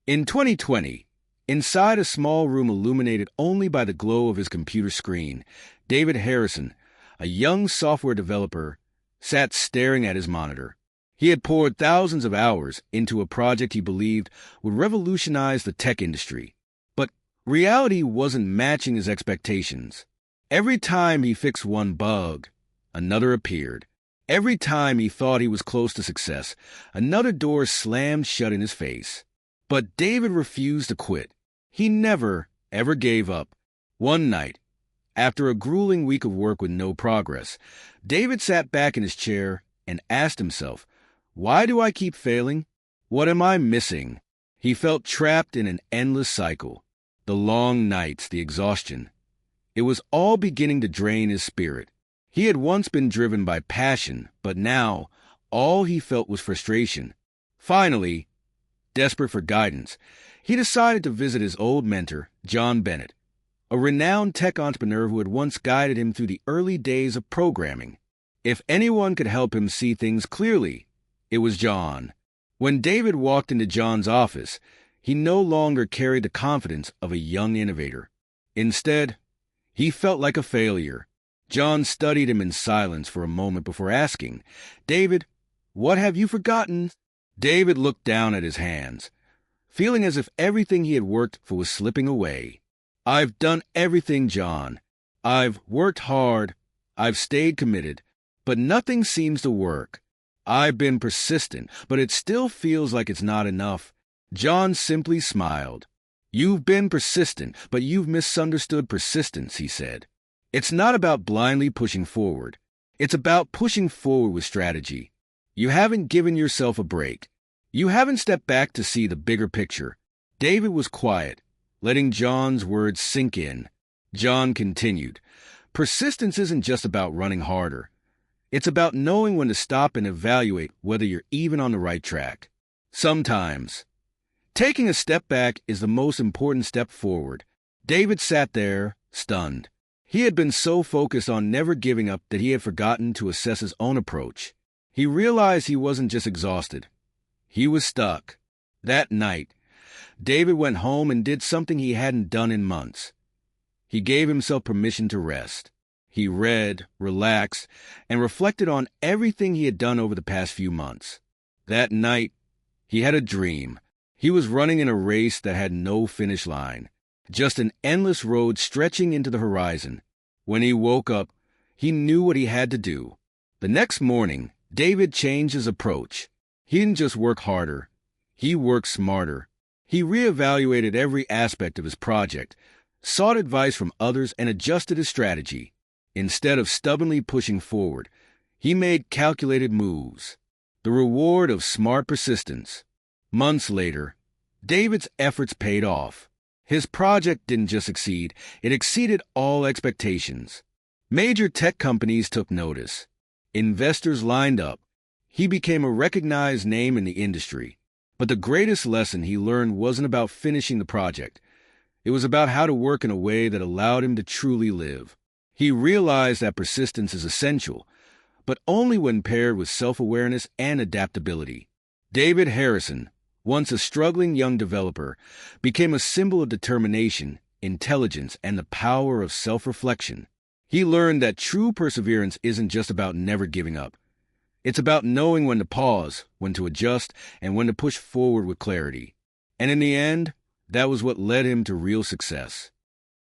In 2020, inside a small room illuminated only by the glow of his computer screen, David Harrison, a young software developer, sat staring at his monitor. He had poured thousands of hours into a project he believed would revolutionize the tech industry. But reality wasn't matching his expectations. Every time he fixed one bug, another appeared. Every time he thought he was close to success, another door slammed shut in his face. But David refused to quit. He never, ever gave up. One night, after a grueling week of work with no progress, David sat back in his chair and asked himself, "Why do I keep failing? What am I missing?" He felt trapped in an endless cycle. The long nights, the exhaustion. It was all beginning to drain his spirit. He had once been driven by passion, but now all he felt was frustration. Finally, desperate for guidance, he decided to visit his old mentor, John Bennett, a renowned tech entrepreneur who had once guided him through the early days of programming. If anyone could help him see things clearly, it was John. When David walked into John's office, he no longer carried the confidence of a young innovator. Instead, he felt like a failure. John studied him in silence for a moment before asking, "David, what have you forgotten?" David looked down at his hands, feeling as if everything he had worked for was slipping away. "I've done everything, John. I've worked hard. I've stayed committed, but nothing seems to work. I've been persistent, but it still feels like it's not enough." John simply smiled. "You've been persistent, but you've misunderstood persistence," he said. "It's not about blindly pushing forward. It's about pushing forward with strategy. You haven't given yourself a break. You haven't stepped back to see the bigger picture." David was quiet, letting John's words sink in. John continued, "Persistence isn't just about running harder. It's about knowing when to stop and evaluate whether you're even on the right track. Sometimes, taking a step back is the most important step forward." David sat there, stunned. He had been so focused on never giving up that he had forgotten to assess his own approach. He realized he wasn't just exhausted. He was stuck. That night, David went home and did something he hadn't done in months. He gave himself permission to rest. He read, relaxed, and reflected on everything he had done over the past few months. That night, he had a dream. He was running in a race that had no finish line, just an endless road stretching into the horizon. When he woke up, he knew what he had to do. The next morning, David changed his approach. He didn't just work harder. He worked smarter. He reevaluated every aspect of his project, sought advice from others, and adjusted his strategy. Instead of stubbornly pushing forward, he made calculated moves. The reward of smart persistence. Months later, David's efforts paid off. His project didn't just succeed, it exceeded all expectations. Major tech companies took notice. Investors lined up. He became a recognized name in the industry. But the greatest lesson he learned wasn't about finishing the project. It was about how to work in a way that allowed him to truly live. He realized that persistence is essential, but only when paired with self-awareness and adaptability. David Harrison, once a struggling young developer, became a symbol of determination, intelligence, and the power of self-reflection. He learned that true perseverance isn't just about never giving up. It's about knowing when to pause, when to adjust, and when to push forward with clarity. And in the end, that was what led him to real success.